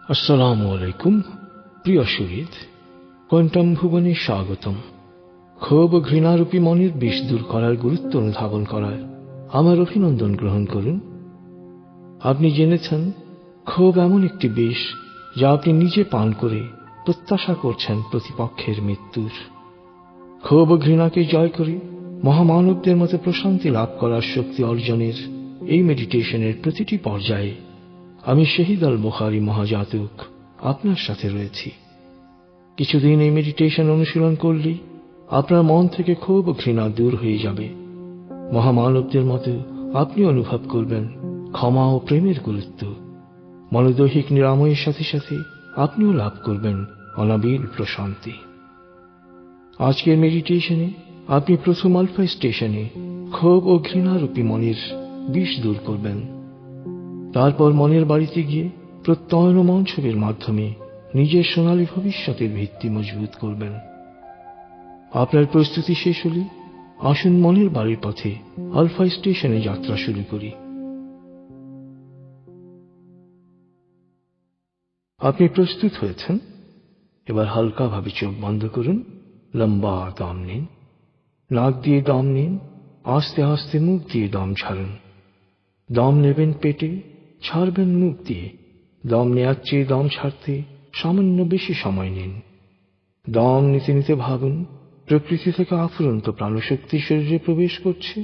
আসসালামু আলাইকুম প্রিয় শহীদ, কোয়ান্টাম ভুবনে স্বাগতম। ক্ষোভ ও ঘৃণারূপী মনের বিষ দূর করার গুরুত্ব অনুধাবন করার আমার অভিনন্দন গ্রহণ করুন। আপনি জেনেছেন ক্ষোভ এমন একটি বিষ যা আপনি নিজে পান করে প্রত্যাশা করছেন প্রতিপক্ষের মৃত্যুর। ক্ষোভ ও ঘৃণাকে জয় করে মহামানবদের মতো প্রশান্তি লাভ করার শক্তি অর্জনের এই মেডিটেশনের প্রতিটি পর্যায়ে আমি শহীদ আল বুখারী মহাজাতক আপনার সাথে রয়েছি। কিছুদিন এই মেডিটেশন অনুশীলন করলেই আপনার মন থেকে ক্ষোভ ও ঘৃণা দূর হয়ে যাবে। মহামানবদের মতো আপনি অনুভব করবেন ক্ষমা ও প্রেমের গুরুত্ব। মনোদৈহিক নিরাময়ের সাথে সাথে আপনিও লাভ করবেন অনাবিল প্রশান্তি। আজকের মেডিটেশনে আপনি প্রথম আলফা স্টেশনে ক্ষোভ ও ঘৃণারূপী মনের বিষ দূর করবেন। তারপর মনের বাড়িতে গিয়ে প্রত্যয়ন ও মন্থনের মাধ্যমে নিজের সোনালী ভবিষ্যতের ভিত্তি মজবুত করবেন। আপনার প্রস্তুতি শেষ হলে আসুন মনের বাড়ির পথে আলফা স্টেশনে যাত্রা শুরু করি। আপনি প্রস্তুত হয়েছেন? এবার হালকাভাবে চোখ বন্ধ করুন, লম্বা দম নিন। নাক দিয়ে দম নিন, আস্তে আস্তে মুখ দিয়ে দম ছাড়ুন। দম নেবেন পেটে, ছাড়বেন মুখ দিয়ে। দম নেওয়ার চেয়ে দম ছাড়তে সামান্য বেশি সময় নিন। দম নিতে নিতে ভাবুন প্রকৃতি থেকে আফুরন্ত প্রাণশক্তি শরীরে প্রবেশ করছে,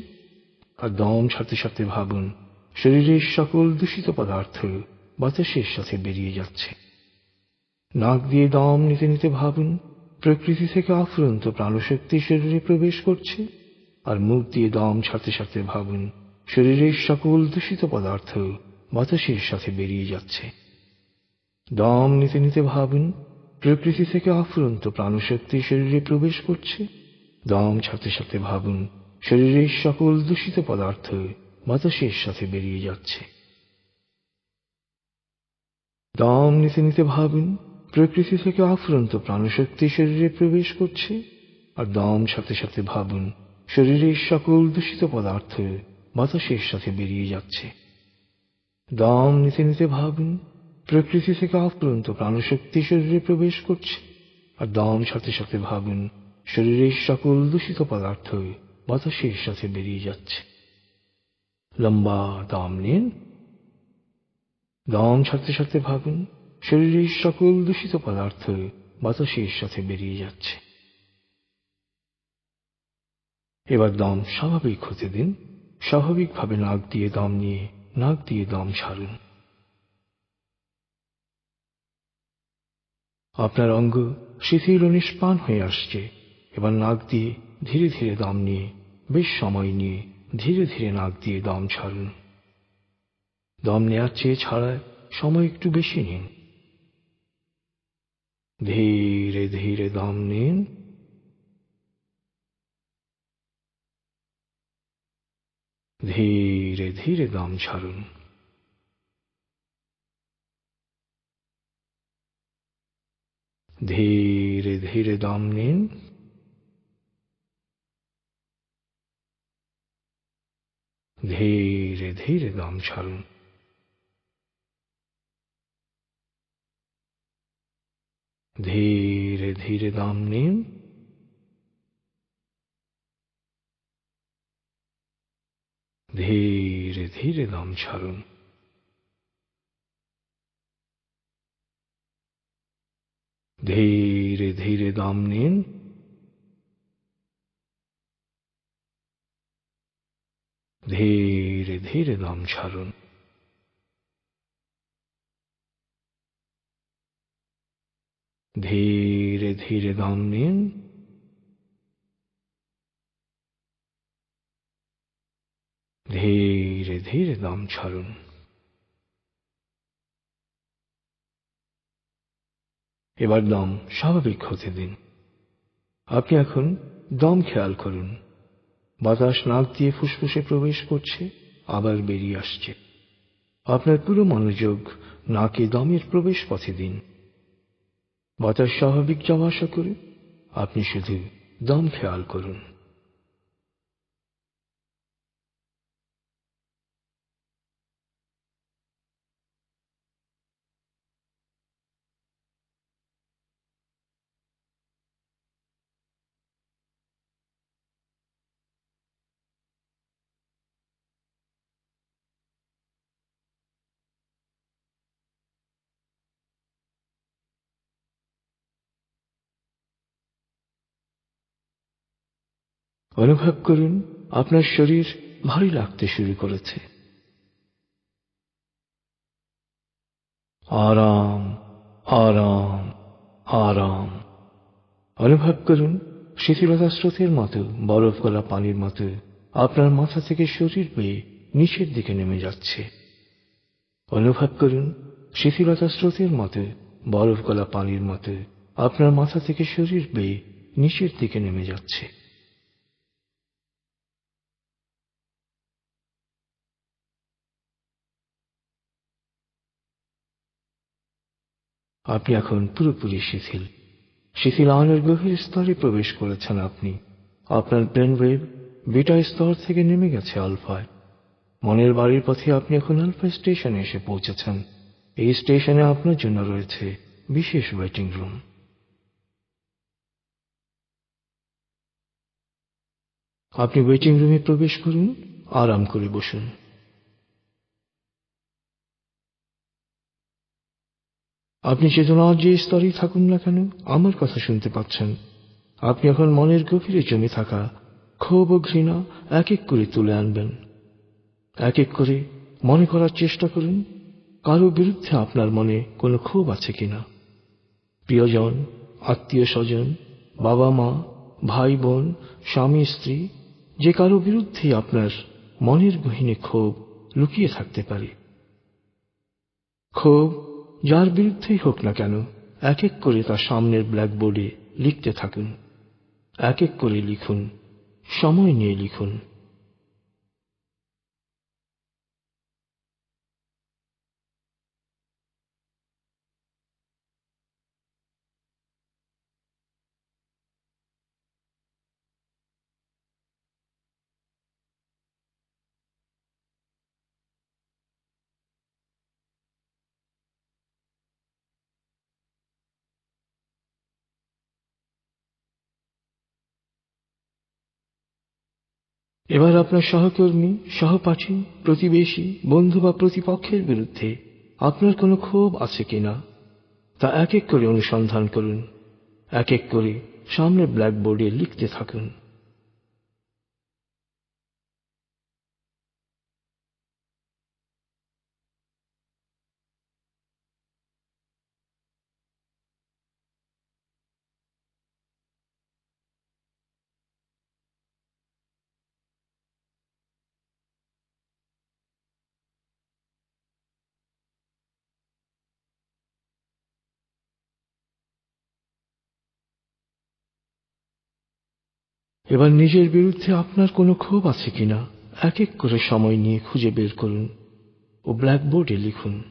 আর দম ছাড়তে ছাড়তে ভাবুন শরীরের সকল দূষিত পদার্থ বাতাসের সাথে বেরিয়ে যাচ্ছে। নাক দিয়ে দম নিতে নিতে ভাবুন প্রকৃতি থেকে আফুরন্ত প্রাণশক্তি শরীরে প্রবেশ করছে, আর মুখ দিয়ে দম ছাড়তে ছাড়তে ভাবুন শরীরের সকল দূষিত পদার্থ বাতাসের সাথে বেরিয়ে যাচ্ছে। দম নিতে নিতে ভাবুন প্রকৃতি থেকে আফুরন্ত প্রাণশক্তি শরীরে প্রবেশ করছে। দম ছাড়তে ছাড়তে ভাবুন শরীরের সকল দূষিত পদার্থ বাতাসের সাথে বেরিয়ে যাচ্ছে। দম নিতে নিতে ভাবুন প্রকৃতি থেকে আফুরন্ত প্রাণশক্তি শরীরে প্রবেশ করছে, আর দম ছাড়তে ছাড়তে ভাবুন শরীরের সকল দূষিত পদার্থ বাতাসের সাথে বেরিয়ে যাচ্ছে। দম নিতে নিতে ভাবুন প্রকৃতি থেকে আফুরন্ত প্রাণশক্তি শরীরে প্রবেশ করছে, আর দম ছাড়তে ছাড়তে ভাবুন শরীরের সকল দূষিত পদার্থ বাতাসের সাথে বেরিয়ে যাচ্ছে। লম্বা দম নিন। দম ছাড়তে ছাড়তে ভাবুন শরীরের সকল দূষিত পদার্থ বাতাসের সাথে বেরিয়ে যাচ্ছে। এবার দম স্বাভাবিক হতে দিন। স্বাভাবিকভাবে নাক দিয়ে দম নিয়ে নাক দিয়ে দম ছাড়ুন। আপনার অঙ্গ শিথিল ও নিষ্প্রাণ হয়ে আসছে। এবার নাক দিয়ে ধীরে ধীরে দম নিয়ে বেশ সময় নিয়ে ধীরে ধীরে নাক দিয়ে দম ছাড়ুন। দম নেওয়ার চেয়ে ছাড়ায় সময় একটু বেশি নিন। ধীরে ধীরে দম নিন। ধীরে ধীরে দম ছাড়ুন। ধীরে ধীরে দম নিন। ধীরে ধীরে দম ছাড়ুন। ধীরে ধীরে দম নিন। ধীরে ধীরে দম ছাড়ুন। ধীরে ধীরে দম নিন। ধীরে ধীরে দম ছাড়ুন। ধীরে ধীরে দম নিন। ধীরে ধীরে দম ছাড়ুন। এবার দম স্বাভাবিক হতে দিন। আপনি এখন দম খেয়াল করুন। বাতাস নাক দিয়ে ফুসফুসে প্রবেশ করছে, আবার বেরিয়ে আসছে। আপনার পুরো মনোযোগ নাকে দমের প্রবেশ পথে দিন। বাতাস স্বাভাবিক যাওয়া আসা করে আপনি শুধু দম খেয়াল করুন। অনুভব করুন আপনার শরীর ভারী লাগতে শুরু করেছে। আরাম, আরাম, আরাম। অনুভব করুন শিথিলতা স্রোতের মতো, বরফ গলা পানির মতো আপনার মাথা থেকে শরীর বেয়ে নিচের দিকে নেমে যাচ্ছে। অনুভব করুন শিথিলতা স্রোতের মতো, বরফ গলা পানির মতো আপনার মাথা থেকে শরীর বেয়ে নিচের দিকে নেমে যাচ্ছে। আপনি এখন পুরোপুরি শিথিল। শিথিল আলোর গভীর স্তরে প্রবেশ করেছেন আপনি। আপনার ব্রেন ওয়েভ বিটা স্তর থেকে নেমে গেছে আলফায়। মনের বাড়ির পথে আপনি এখন আলফা স্টেশনে এসে পৌঁছেছেন। এই স্টেশনে আপনার জন্য রয়েছে বিশেষ ওয়েটিং রুম। আপনি ওয়েটিং রুমে প্রবেশ করুন, আরাম করে বসুন। আপনি চেতনার যে স্তরেই থাকুন না কেন, আমার কথা শুনতে পাচ্ছেন। আপনি এখন মনের গভীরে জমে থাকা ক্ষোভ ও ঘৃণা এক এক করে তুলে আনবেন। এক এক করে মনে করার চেষ্টা করুন কারো বিরুদ্ধে আপনার মনে কোনো ক্ষোভ আছে কিনা। প্রিয়জন, আত্মীয় স্বজন, বাবা মা, ভাই বোন, স্বামী স্ত্রী, যে কারো বিরুদ্ধে আপনার মনের গহীনে ক্ষোভ লুকিয়ে থাকতে পারে। ক্ষোভ যার বিরুদ্ধেই হোক না কেন, এক এক করে তার সামনের ব্ল্যাকবোর্ডে লিখতে থাকুন। এক এক করে লিখুন, সময় নিয়ে লিখুন। এবার আপনার সহকর্মী, সহপাঠী, প্রতিবেশী, বন্ধু বা প্রতিপক্ষের বিরুদ্ধে আপনার কোনো ক্ষোভ আছে কিনা তা এক এক করে অনুসন্ধান করুন। এক এক করে সামনে ব্ল্যাকবোর্ডে লিখতে থাকুন। এবার নিজের বিরুদ্ধে আপনার কোনো ক্ষোভ আছে কিনা এক এক করে সময় নিয়ে খুঁজে বের করুন ও ব্ল্যাকবোর্ডে লিখুন।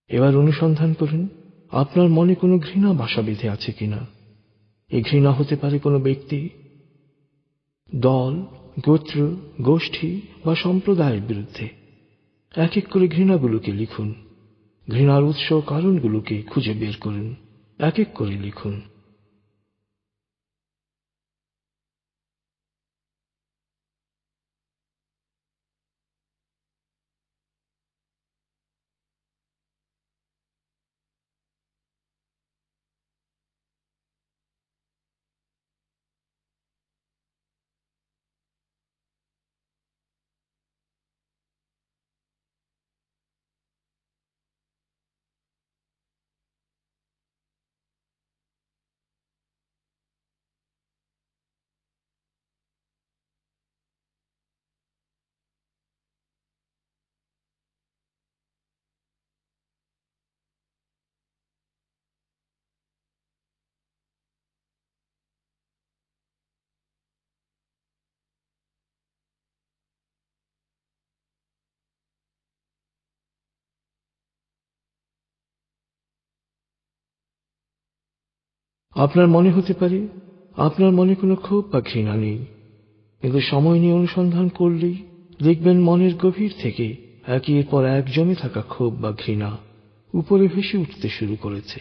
এবার অনুসন্ধান করুন আপনার মনে কোনো ঘৃণা বাসা বেঁধে আছে কিনা। এই ঘৃণা হতে পারে কোনো ব্যক্তি, দল, গোত্র, গোষ্ঠী বা সম্প্রদায়ের বিরুদ্ধে। এক এক করে ঘৃণাগুলোকে লিখুন। ঘৃণার উৎস ও কারণগুলোকে খুঁজে বের করুন। এক এক করে লিখুন। আপনার মনে হতে পারে আপনার মনে কোনো ক্ষোভ বা ঘৃণা নেই, কিন্তু সময় নিয়ে অনুসন্ধান করলেই দেখবেন মনের গভীর থেকে একের পর এক জমে থাকা ক্ষোভ বা ঘৃণা উপরে ভেসে উঠতে শুরু করেছে।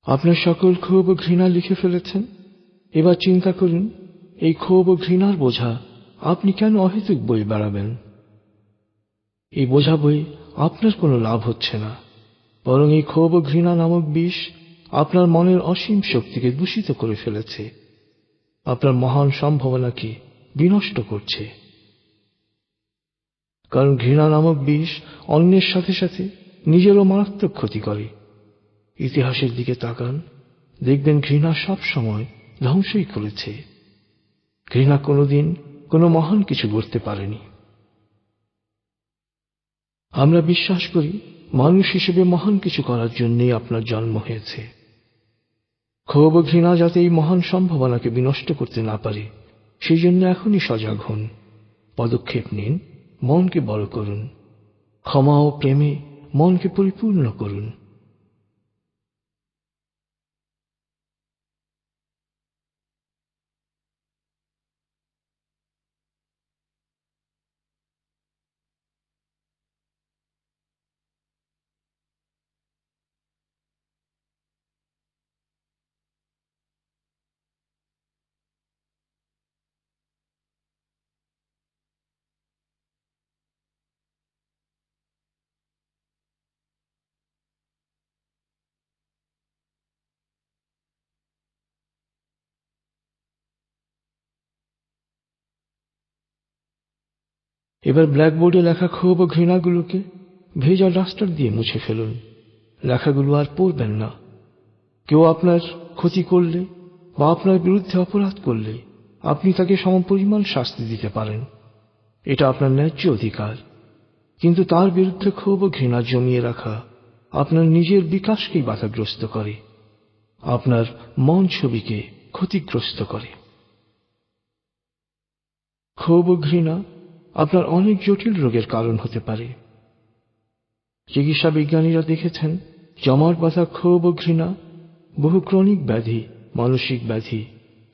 আপনার সকল ক্ষোভ ও ঘৃণা লিখে ফেলেছেন। এবার চিন্তা করুন, এই ক্ষোভ ও ঘৃণার বোঝা আপনি কেন অহেতুক বয়ে বেড়াবেন? এই বোঝা বয়ে আপনার কোনো লাভ হচ্ছে না, বরং এই ক্ষোভ ও ঘৃণা নামক বিষ আপনার মনের অসীম শক্তিকে দূষিত করে ফেলেছে, আপনার মহান সম্ভাবনাকে বিনষ্ট করছে। কারণ ঘৃণা নামক বিষ অন্যের সাথে সাথে নিজেরও মারাত্মক ক্ষতি করে। ইতিহাসের দিকে তাকান, দেখবেন ঘৃণা সব সময় ধ্বংসই করেছে। ঘৃণা কোনোদিন কোনো মহান কিছু গড়তে পারেনি। আমরা বিশ্বাস করি মানুষ হিসেবে মহান কিছু করার জন্যই আপনার জন্ম হয়েছে। ক্ষোভ ও ঘৃণা যাতে এই মহান সম্ভাবনাকে বিনষ্ট করতে না পারে, সেই জন্য এখনই সজাগ হন, পদক্ষেপ নিন, মনকে বড় করুন, ক্ষমা ও প্রেমে মনকে পরিপূর্ণ করুন। এবার ব্ল্যাকবোর্ডে লেখা ক্ষোভ ও ঘৃণাগুলোকে ভেজা ডাস্টার দিয়ে মুছে ফেলুন। লেখাগুলো আর পড়বেন না। কেউ আপনার ক্ষতি করলে বা আপনার বিরুদ্ধে অপরাধ করলে আপনি তাকে সমপরিমাণ শাস্তি দিতে পারেন, এটা আপনার ন্যায্য অধিকার। কিন্তু তার বিরুদ্ধে ক্ষোভ ও ঘৃণা জমিয়ে রাখা আপনার নিজের বিকাশকেই বাধাগ্রস্ত করে, আপনার মন ছবিকে ক্ষতিগ্রস্ত করে। ক্ষোভ ও ঘৃণা আপনার অনেক জটিল রোগের কারণ হতে পারে। চিকিৎসা বিজ্ঞানীরা দেখেছেন, জমাট বাঁধা ক্ষোভ ও ঘৃণা বহু ক্রনিক ব্যাধি, মানসিক ব্যাধি,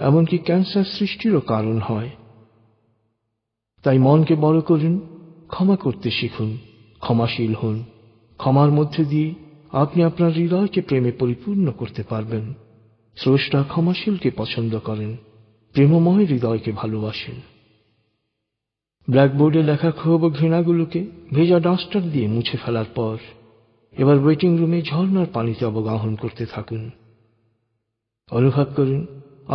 এমনকি ক্যান্সার সৃষ্টিরও কারণ হয়। তাই মনকে বড় করুন, ক্ষমা করতে শিখুন, ক্ষমাশীল হন। ক্ষমার মধ্যে দিয়ে আপনি আপনার হৃদয়কে প্রেমে পরিপূর্ণ করতে পারবেন। স্রষ্টা ক্ষমাশীলকে পছন্দ করেন, প্রেমময় হৃদয়কে ভালোবাসেন। ব্ল্যাকবোর্ডে লেখা ক্ষোভ ও ঘৃণাগুলোকে ভেজা ডাস্টার দিয়ে মুছে ফেলার পর এবার ওয়েটিং রুমে ঝর্ণার পানিতে অবগাহন করতে থাকুন। অনুভব করুন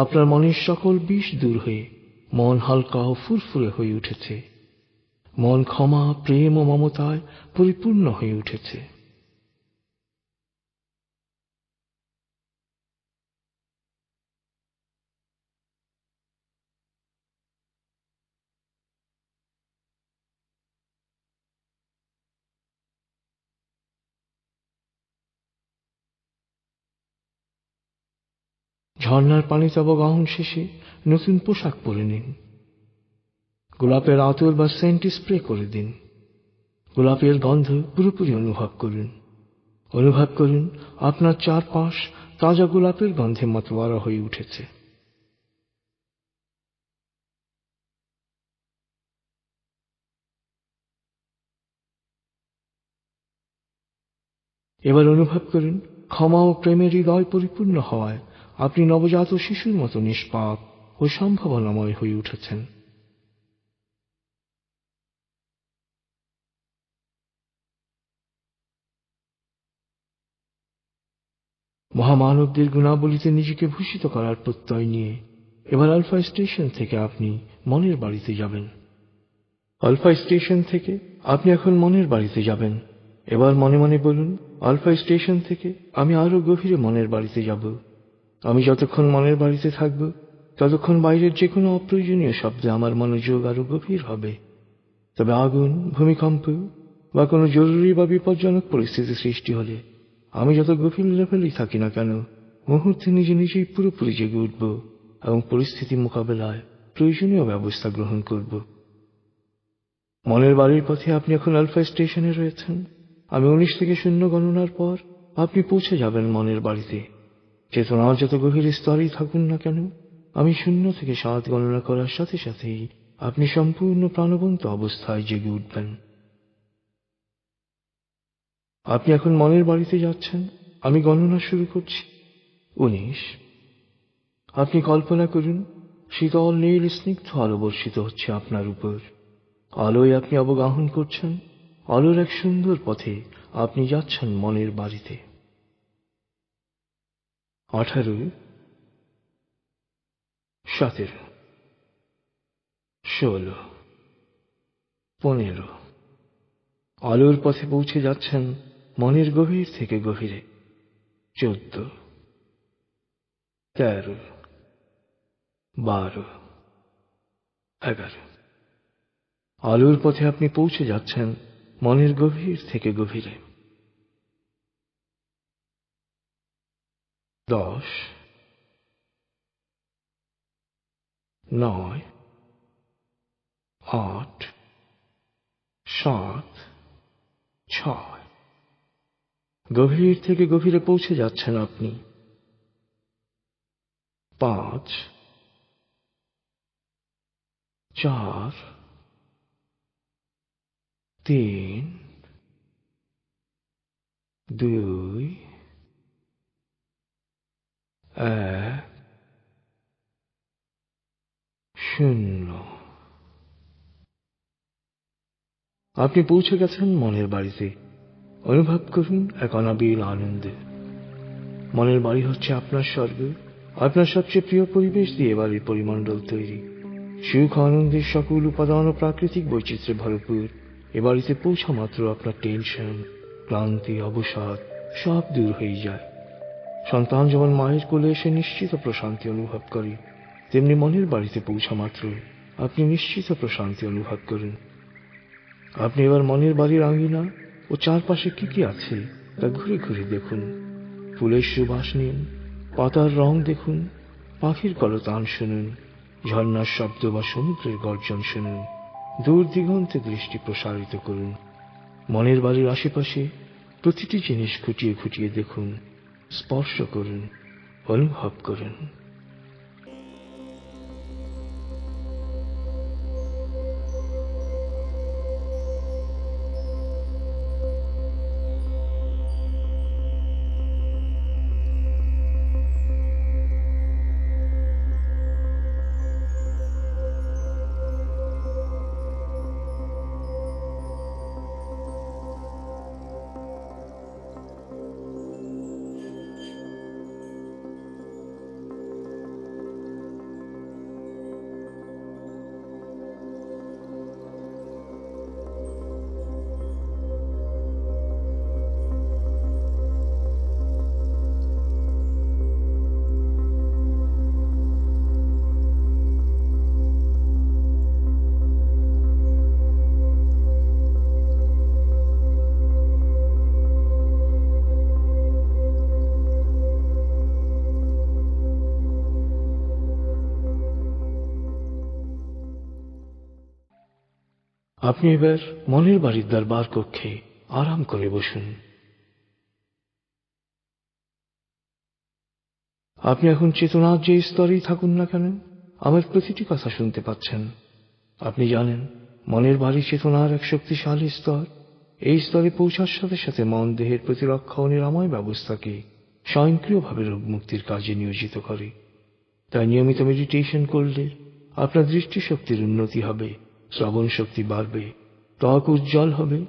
আপনার মনের সকল বিষ দূর হয়ে মন হালকা ও ফুরফুরে হয়ে উঠেছে। মন ক্ষমা, প্রেম ও মমতায় পরিপূর্ণ হয়ে উঠেছে। ঝর্ণার পানিতে অবগাহন শেষে নতুন পোশাক পরে নিন। গোলাপের আতর বা সেন্ট স্প্রে করে দিন। গোলাপের গন্ধ পুরোপুরি অনুভব করুন। অনুভব করুন আপনার চারপাশ তাজা গোলাপের গন্ধে মাতোয়ারা হয়ে উঠেছে। এবার অনুভব করুন ক্ষমা ও প্রেমের হৃদয় পরিপূর্ণ হওয়ায় আপনি নবজাত শিশুর মতো নিষ্পাপ ও সম্ভাবনাময় হয়ে উঠেছেন। মহামানবদের গুণাবলীতে নিজেকে ভূষিত করার প্রত্যয় নিয়ে এবার আলফা স্টেশন থেকে আপনি মনের বাড়িতে যাবেন। আলফা স্টেশন থেকে আপনি এখন মনের বাড়িতে যাবেন। এবার মনে মনে বলুন, আলফা স্টেশন থেকে আমি আরো গভীরে মনের বাড়িতে যাব। আমি যতক্ষণ মনের বাড়িতে থাকব ততক্ষণ বাইরের যে কোনো অপ্রয়োজনীয় শব্দে আমার মনোযোগ আরো গভীর হবে। তবে আগুন, ভূমিকম্প বা কোনো জরুরি বা বিপজ্জনক পরিস্থিতি সৃষ্টি হলে আমি যত গভীর লেভেলেই থাকি না কেন, মুহূর্তে নিজে নিজেই পুরোপুরি জেগে উঠব এবং পরিস্থিতি মোকাবেলায় প্রয়োজনীয় ব্যবস্থা গ্রহণ করব। মনের বাড়ির পথে আপনি এখন আলফা স্টেশনে রয়েছেন। আমি 19 থেকে 0 গণনার পর আপনি পৌঁছে যাবেন মনের বাড়িতে। চেতনার যত গভীর স্তরেই থাকুন না কেন, আমি 0 থেকে 7 গণনা করার সাথে সাথেই আপনি সম্পূর্ণ প্রাণবন্ত অবস্থায় জেগে উঠবেন। আপনি এখন মনের বাড়িতে যাচ্ছেন। আমি গণনা শুরু করছি। 19। আপনি কল্পনা করুন শীতল নীল স্নিগ্ধ আলো বর্ষিত হচ্ছে আপনার উপর। আলোয় আপনি অবগাহন করছেন। আলোর এক সুন্দর পথে আপনি যাচ্ছেন মনের বাড়িতে। 18, 17, 16, 15। আলোর পথে পৌঁছে যাচ্ছেন মনের গভীর থেকে গভীরে। 14, 13, 12, 11। আলোর পথে আপনি পৌঁছে যাচ্ছেন মনের গভীর থেকে গভীরে। 10, 9, 8, 7, 6। গভীর থেকে গভীরে পৌঁছে যাচ্ছেন আপনি। 5, 4, 3, 2, 1, 0। আপনি পৌঁছে গেছেন মনের বাড়িতে। অনুভব করুন এক অনাবিল আনন্দে। মনের বাড়ি হচ্ছে আপনার স্বর্গ। আপনার সবচেয়ে প্রিয় পরিবেশ দিয়ে বাড়ির পরিমণ্ডল তৈরি। সুখ আনন্দের সকল উপাদান ও প্রাকৃতিক বৈচিত্র্যে ভরপুর এ বাড়িতে পৌঁছা মাত্র আপনার টেনশন, ক্লান্তি, অবসাদ সব দূর হয়ে যায়। সন্তান যেমন মায়ের কোলে এসে নিশ্চিত প্রশান্তি অনুভব করে, তেমনি মনের বাড়িতে পৌঁছা মাত্র আপনি নিশ্চিত প্রশান্তি অনুভব করুন। আপনি এবার মনের বাড়ির আঙিনা ও চারপাশে কি কি আছে তা ঘুরে ঘুরে দেখুন। ফুলের সুবাস নিন, পাতার রং দেখুন, পাখির কলতান শুনুন, ঝর্ণার শব্দ বা সমুদ্রের গর্জন শুনুন। দূর দিগন্তে দৃষ্টি প্রসারিত করুন। মনের বাড়ির আশেপাশে প্রতিটি জিনিস খুঁটিয়ে খুঁটিয়ে দেখুন, স্পর্শ করুন, অনুভব করুন। আপনি এবার মনের বাড়ির দরবার কক্ষে আরাম করে বসুন। আপনি এখন চেতনার যে স্তরেই থাকুন না কেন, আমার প্রতিটি কথা শুনতে পাচ্ছেন। আপনি জানেন, মনের বাড়ি চেতনার এক শক্তিশালী স্তর। এই স্তরে পৌঁছার সাথে সাথে মন দেহের প্রতিরক্ষা ও নিরাময় ব্যবস্থাকে স্বয়ংক্রিয়ভাবে রোগমুক্তির কাজে নিয়োজিত করে। তাই নিয়মিত মেডিটেশন করলে আপনার দৃষ্টিশক্তির উন্নতি হবে, শ্রবণ শক্তি বাড়বে, ত্বক উজ্জ্বল হবে,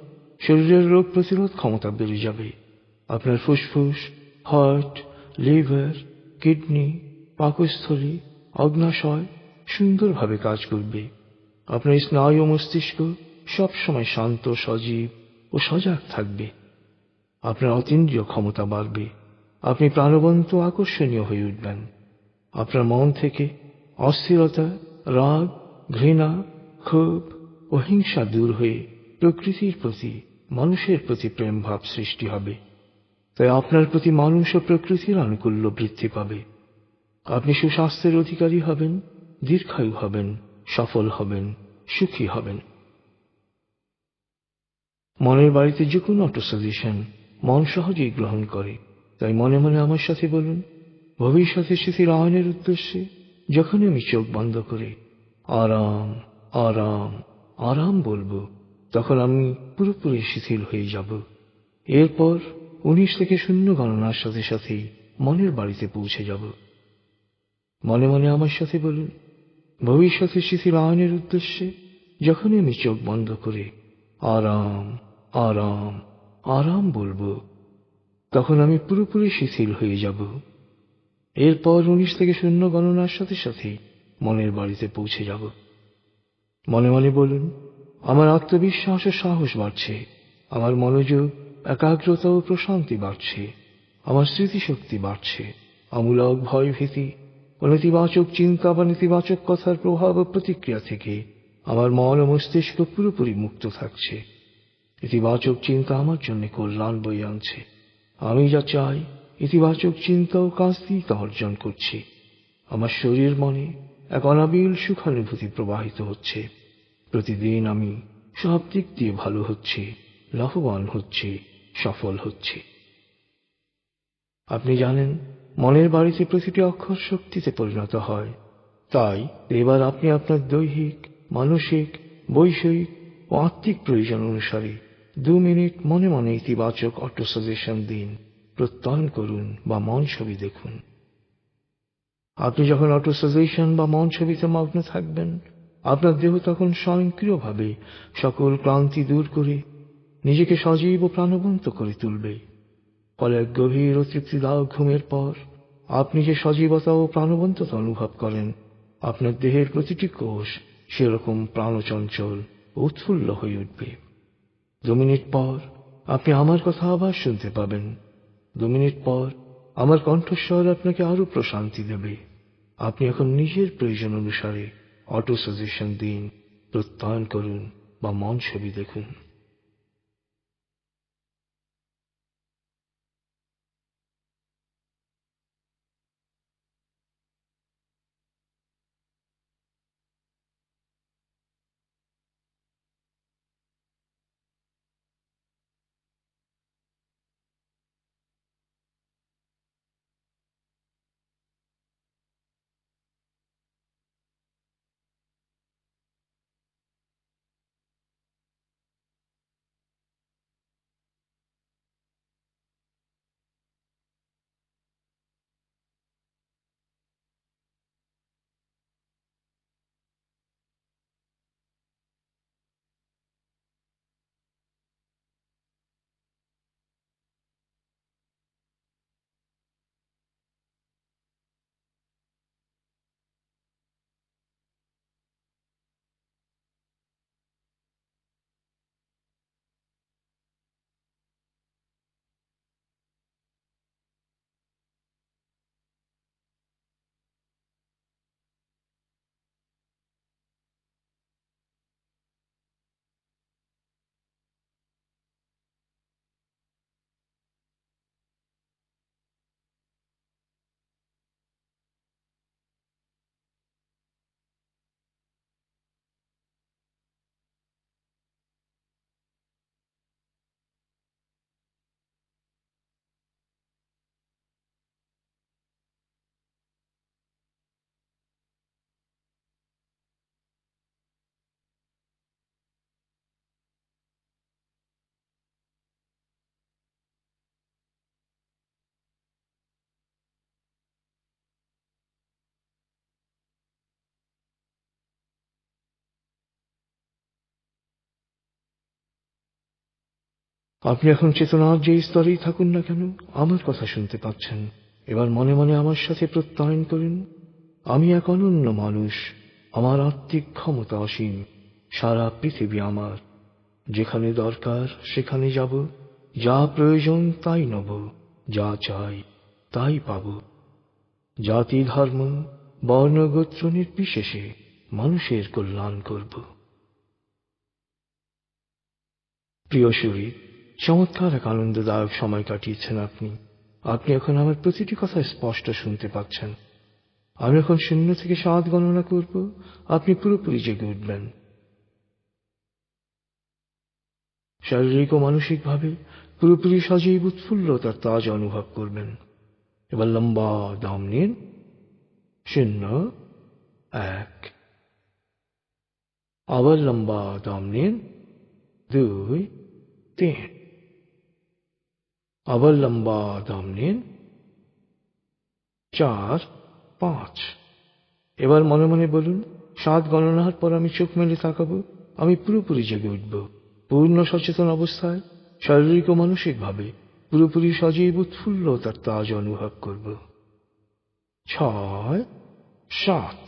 শরীরের রোগ প্রতিরোধ ক্ষমতা বেড়ে যাবে। আপনার ফুসফুস, হার্ট, লিভার, কিডনি, পাকস্থলী, অগ্নাশয় সুন্দরভাবে কাজ করবে। আপনার স্নায়ু ও মস্তিষ্ক সবসময় শান্ত, সজীব ও সজাগ থাকবে। আপনার অতীন্দ্রিয় ক্ষমতা বাড়বে। আপনি প্রাণবন্ত, আকর্ষণীয় হয়ে উঠবেন। আপনার মন থেকে অস্থিরতা, রাগ, ঘৃণা, ক্ষোভ ও হিংসা দূর হয়ে প্রকৃতির প্রতি, মানুষের প্রতি প্রেম ভাব সৃষ্টি হবে। তাই আপনার প্রতি মানুষ ও প্রকৃতির আনুকূল্য বৃদ্ধি পাবে। আপনি সুস্বাস্থ্যের অধিকারী হবেন, দীর্ঘায়ু হবেন, সফল হবেন, সুখী হবেন। মনের বাড়িতে যে কোনো অটো সাজেশন মন সহজেই গ্রহণ করে। তাই মনে মনে আমার সাথে বলুন, ভবিষ্যতে শিথিল আয়নের উদ্দেশ্যে যখনই আমি চোখ বন্ধ করে আরাম, আরাম, আরাম বলবো, তখন আমি পুরোপুরি শিথিল হয়ে যাব। এরপর 19 থেকে 0 গণনার সাথে সাথেই মনের বাড়িতে পৌঁছে যাব। মনে মনে আমার সাথে বলুন, ভবিষ্যতে শিথিল আয়নের উদ্দেশ্যে যখনই আমি চোখ বন্ধ করে আরাম, আরাম, আরাম বলবো, তখন আমি পুরোপুরি শিথিল হয়ে যাব। এরপর 19 থেকে 0 গণনার সাথে সাথে মনের বাড়িতে পৌঁছে যাব। মনে মনে বলুন, আমার আত্মবিশ্বাস ও সাহস বাড়ছে, আমার মনোযোগ, একাগ্রতা ও প্রশান্তি বাড়ছে, আমার স্মৃতিশক্তি বাড়ছে, অমূলক ভয় ভীতি ও নেতিবাচক চিন্তা বা নেতিবাচক কথার প্রভাব ও প্রতিক্রিয়া থেকে আমার মন ও মস্তিষ্ক পুরোপুরি মুক্ত থাকছে। ইতিবাচক চিন্তা আমার জন্য কল্যাণ বয়ে আনছে। আমি যা চাই, ইতিবাচক চিন্তা ও কাজ দিয়ে তা অর্জন করছি। আমার শরীর মনে এক অনাবিল সুখানুভূতি প্রবাহিত হচ্ছে। প্রতিদিন আমি সব দিক দিয়ে ভালো হচ্ছি, লাভবান হচ্ছি, সফল হচ্ছি। আপনি জানেন, মনের বাড়িতে প্রতিটি অক্ষর শক্তিতে পরিণত হয়। তাই এবার আপনি আপনার দৈহিক, মানসিক, বৈষয়িক ও আত্মিক প্রয়োজন অনুসারে 2 মিনিট মনে মনে ইতিবাচক অটো সাজেশন দিন, প্রত্যয়ন করুন বা মন ছবি দেখুন। আপনি যখন অটো সাজেশন বা মন ছবিতে মগ্ন থাকবেন, আপনার দেহ তখন স্বয়ংক্রিয়ভাবে সকল ক্লান্তি দূর করে নিজেকে সজীব ও প্রাণবন্ত করে তুলবে। ফলে এক গভীর ও তৃপ্তিদায়ক ঘুমের পর আপনি যে সজীবতা ও প্রাণবন্ততা অনুভব করেন, আপনার দেহের প্রতিটি কোষ সেরকম প্রাণচঞ্চল ও উৎফুল্ল হয়ে উঠবে। 2 মিনিট পর আপনি আমার কথা আবার শুনতে পাবেন। 2 মিনিট পর আমার কণ্ঠস্বর আপনাকে আরো প্রশান্তি দেবে। আপনি এখন নিজের প্রয়োজন অনুসারে অটো সাজেশন দিন, প্রত্যয়ন করুন বা মন ছবি দেখুন। আপনি এখন চেতনার যে স্তরেই থাকুন না কেন, আমার কথা শুনতে পাচ্ছেন। এবার মনে মনে আমার সাথে প্রত্যয়ন করুন, আমি এক অনন্য মানুষ, আমার আত্মিক ক্ষমতা অসীম, সারা পৃথিবী আমার। যেখানে দরকার সেখানে যাব, যা প্রয়োজন তাই নেব, যা চাই তাই পাব। জাতি ধর্ম বর্ণ গোত্র নির্বিশেষে মানুষের কল্যাণ করব। প্রিয় শরীর, চমৎকার এক আনন্দদায়ক সময় কাটিয়েছেন আপনি। আপনি এখন আমার প্রতিটি কথা স্পষ্ট শুনতে পাচ্ছেন। আমি এখন 0 থেকে 7 গণনা করব, আপনি পুরোপুরি জেগে উঠবেন। শারীরিক ও মানসিকভাবে পুরোপুরি সজীব উৎফুল্লতার তাজ অনুভব করবেন। এবার লম্বা দম নিন। 0, 1। আবার লম্বা দম নিন। 2, 3। আবার লম্বা দম নিন। 4, 5। এবার মনে মনে বলুন, 7 গণনার পর আমি চোখ মেলে তাকাবো, আমি পুরোপুরি জেগে উঠব। পূর্ণ সচেতন অবস্থায় শারীরিক ও মানসিকভাবে পুরোপুরি সজীব উৎফুল্লতার তাজ অনুভব করব। 6, 7।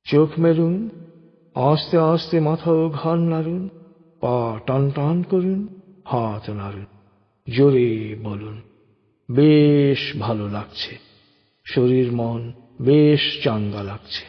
চোখ মেলুন, আস্তে আস্তে মাথা ও ঘাড় নাড়ুন, পা টান টান করুন, হাত নাড়ুন, জোরে বলুন, বেশ ভালো লাগছে, শরীর মন বেশ চাঙ্গা লাগছে।